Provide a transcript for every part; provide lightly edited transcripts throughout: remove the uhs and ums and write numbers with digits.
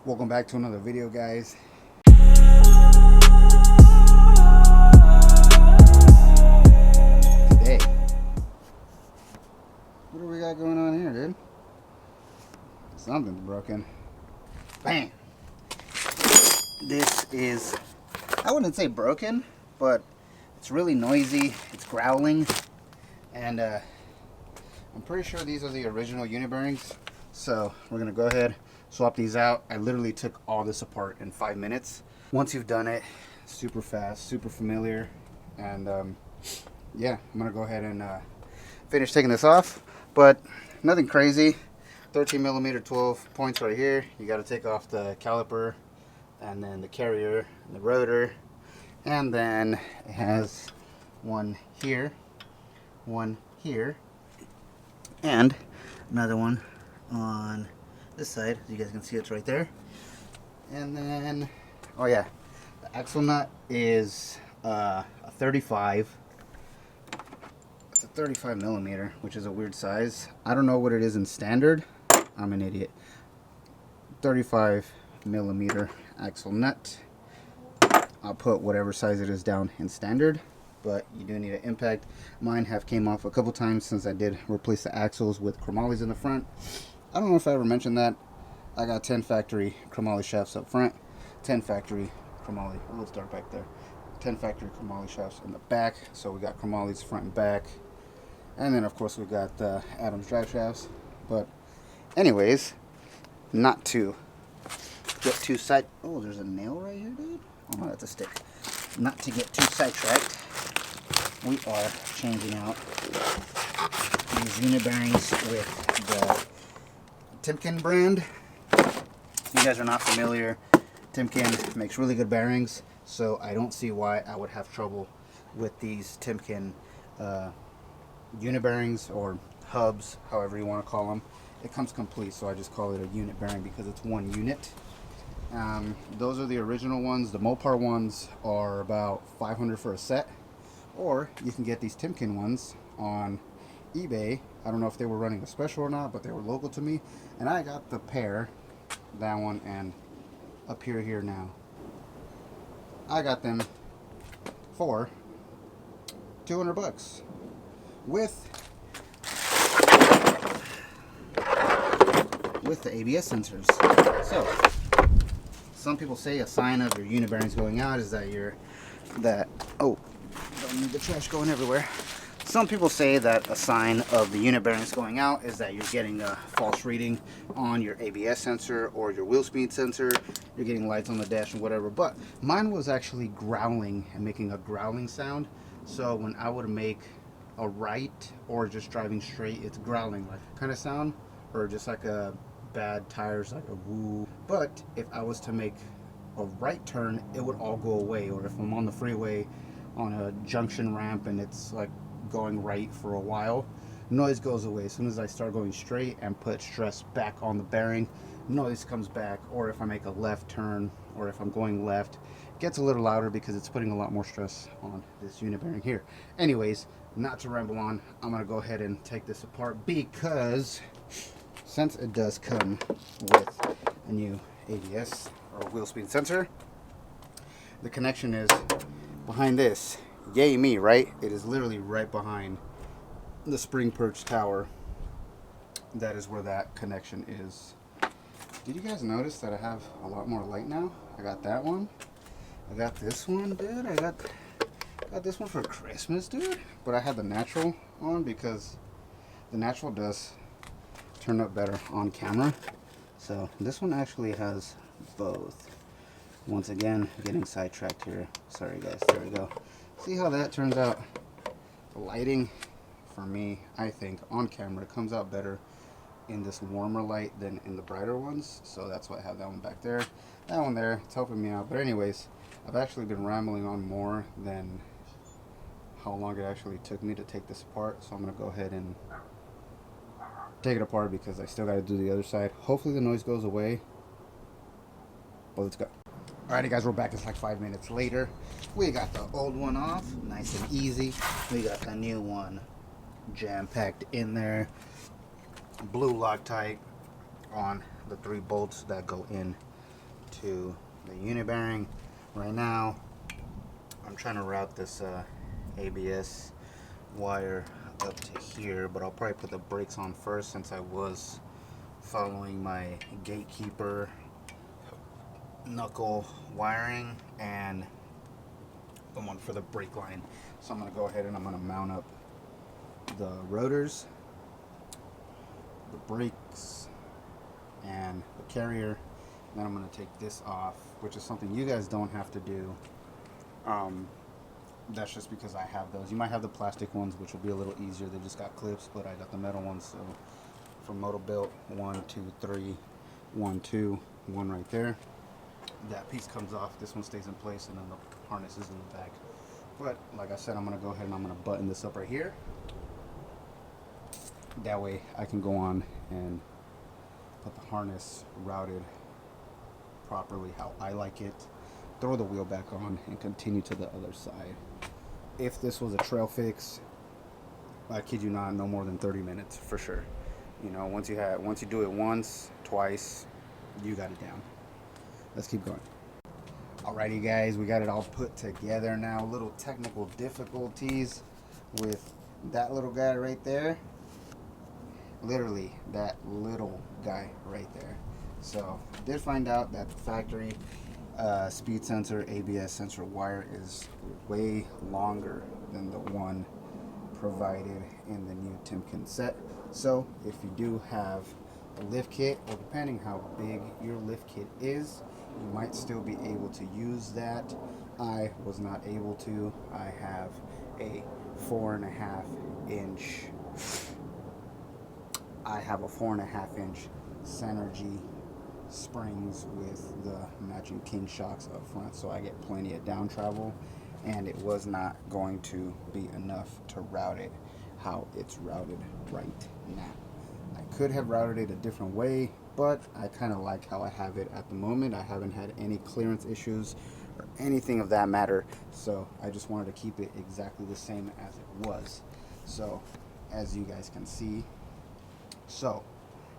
Welcome back to another video, guys. Today, what do we got going on here, dude? Something's broken. Bam! This is, I wouldn't say broken, but it's really noisy. It's growling. And I'm pretty sure these are the original unit bearings. So we're going to go ahead, swap these out. I literally took all this apart in 5 minutes. Once you've done it, super fast, super familiar. And yeah, I'm going to go ahead and finish taking this off. But nothing crazy. 13 millimeter 12 points right here. You got to take off the caliper and then the carrier and the rotor. And then it has one here, and another one on this side. You guys can see it's right there. And then, oh yeah, the axle nut is a 35. It's a 35 millimeter, which is a weird size. I don't know what it is in standard. I'm an idiot. 35 millimeter axle nut. I'll put whatever size it is down in standard, but you do need an impact. Mine have came off a couple times since I did replace the axles with chromoly's in the front. I don't know if I ever mentioned that. I got 10 factory chromoly shafts up front, 10 factory chromoly, a little start back there, 10 factory chromoly shafts in the back. So we got chromoly's front and back, and then of course we got the Adams drive shafts. But anyways, not to get too side. Oh, there's a nail right here, dude. Oh no, that's a stick. Not to get too sidetracked, we are changing out these unit bearings with the Timken brand. If you guys are not familiar, Timken makes really good bearings, so I don't see why I would have trouble with these Timken unit bearings or hubs, however you want to call them. It comes complete, so I just call it a unit bearing because it's one unit. Those are the original ones. The Mopar ones are about $500 for a set, or you can get these Timken ones on eBay. I don't know if they were running a special or not, but they were local to me, and I got the pair, that one and up here now. I got them for $200 with the ABS sensors. So some people say a sign of your unit bearings going out is that oh, don't need the trash going everywhere. Some people say that a sign of the unit bearings going out is that you're getting a false reading on your ABS sensor or your wheel speed sensor. You're getting lights on the dash and whatever. But mine was actually growling and making a growling sound. So when I would make a right or just driving straight, it's growling like kind of sound, or just like a bad tires, like a woo. But if I was to make a right turn, it would all go away. Or if I'm on the freeway on a junction ramp and it's like going right for a while, noise goes away. As soon as I start going straight and put stress back on the bearing, noise comes back. Or if I make a left turn, or if I'm going left, it gets a little louder because it's putting a lot more stress on this unit bearing here. Anyways, not to ramble on, I'm gonna go ahead and take this apart because since it does come with a new ABS or wheel speed sensor, the connection is behind this. Yay me, right? It is literally right behind the spring perch tower. That is where that connection is. Did you guys notice that I have a lot more light now? I got that one. I got this one, dude. I got this one for Christmas, dude. But I had the natural on because the natural does turn up better on camera. So this one actually has both. Once again, getting sidetracked here. Sorry guys, there we go. See how that turns out? The lighting, for me, I think on camera comes out better in this warmer light than in the brighter ones. So that's why I have that one back there. That one there, it's helping me out. But anyways, I've actually been rambling on more than how long it actually took me to take this apart. So I'm gonna go ahead and take it apart because I still got to do the other side. Hopefully the noise goes away, but let's go. Alrighty guys, we're back. It's like 5 minutes later. We got the old one off, nice and easy. We got the new one jam-packed in there. Blue Loctite on the 3 bolts that go in to the unit bearing. Right now, I'm trying to route this ABS wire up to here, but I'll probably put the brakes on first since I was following my gatekeeper knuckle wiring and the one for the brake line. So I'm going to go ahead and I'm going to mount up the rotors, the brakes, and the carrier. Then I'm going to take this off, which is something you guys don't have to do. That's just because I have those. You might have the plastic ones, which will be a little easier. They just got clips, but I got the metal ones. So for motor built, 1, 2, 3, 1, 2, 1 right there. That piece comes off. This one stays in place, and then the harness is in the back. But like I said, I'm going to go ahead and I'm going to button this up right here. That way I can go on and put the harness routed properly how I like it, throw the wheel back on, and continue to the other side. If this was a trail fix, I kid you not, no more than 30 minutes for sure. You know, once you do it once, twice, you got it down. Let's keep going. Alrighty guys, we got it all put together now. Little technical difficulties with that little guy right there. Literally that little guy right there. So did find out that the factory speed sensor, ABS sensor wire is way longer than the one provided in the new Timken set. So if you do have a lift kit, or depending how big your lift kit is, you might still be able to use that. I was not able to. I have a 4.5 inch Synergy springs with the matching king shocks up front, so I get plenty of down travel, and it was not going to be enough to route it how it's routed right now. I could have routed it a different way, but I kind of like how I have it at the moment. I haven't had any clearance issues or anything of that matter, so I just wanted to keep it exactly the same as it was. So as you guys can see, so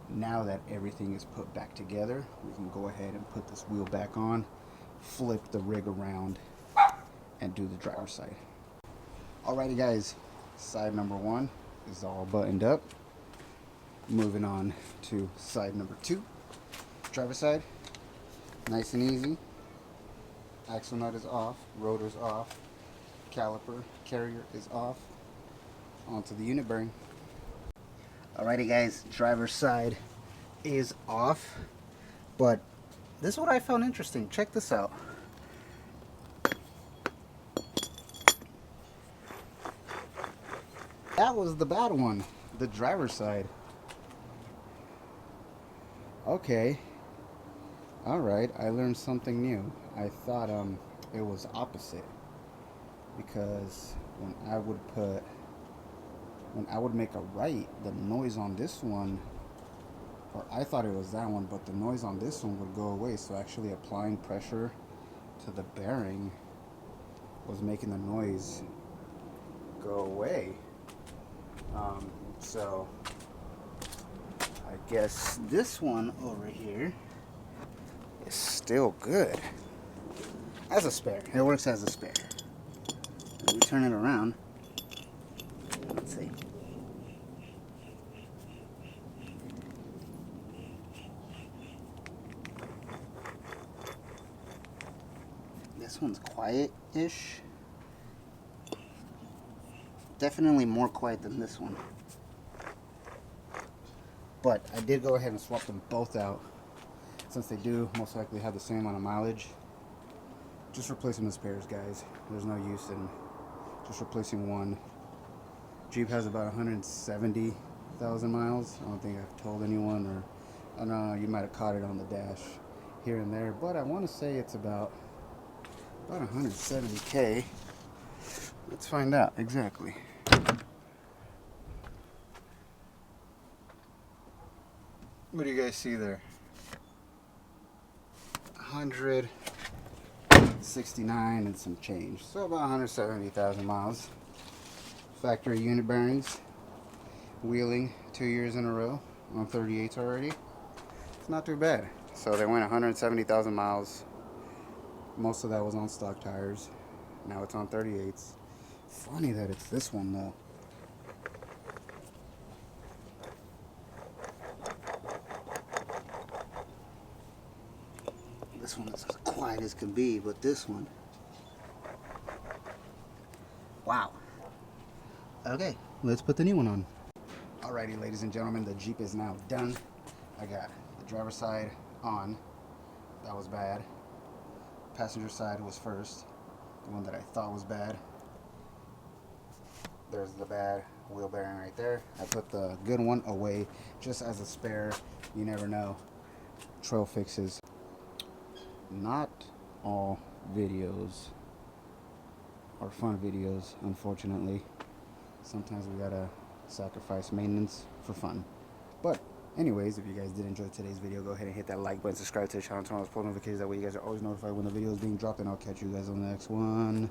now that everything is put back together, we can go ahead and put this wheel back on, flip the rig around, and do the driver's side. Alrighty guys, side number 1 is all buttoned up. Moving on to side number 2, driver's side. Nice and easy. Axle nut is off, rotor's off, caliper, carrier is off. Onto the unit bearing. Alrighty guys, driver's side is off, but this is what I found interesting. Check this out. That was the bad one, the driver's side. Okay, alright, I learned something new. I thought it was opposite, because when I would make a right, the noise on this one, or I thought it was that one, but the noise on this one would go away. So actually applying pressure to the bearing was making the noise go away. So I guess this one over here is still good as a spare. It works as a spare. If we turn it around, let's see. This one's quiet-ish. Definitely more quiet than this one. But I did go ahead and swap them both out, since they do most likely have the same amount of mileage. Just replacing the spares, guys. There's no use in just replacing one. Jeep has about 170,000 miles. I don't think I've told anyone, or I don't know, you might have caught it on the dash here and there, but I want to say it's about 170K. Let's find out exactly. What do you guys see there? 169 and some change, so about 170,000 miles. Factory unit bearings, wheeling 2 years in a row on 38s already. It's not too bad. So they went 170,000 miles. Most of that was on stock tires. Now it's on 38s. Funny that it's this one though. This one is as quiet as can be, but this one. Wow. Okay, let's put the new one on. Alrighty, ladies and gentlemen, the Jeep is now done. I got the driver's side on. That was bad. Passenger side was first. The one that I thought was bad. There's the bad wheel bearing right there. I put the good one away just as a spare. You never know. Trail fixes. Not all videos are fun videos, unfortunately. Sometimes we gotta sacrifice maintenance for fun. But anyways, if you guys did enjoy today's video, go ahead and hit that like button, subscribe to the channel, turn on those post notifications. That way you guys are always notified when the video is being dropped, and I'll catch you guys on the next one.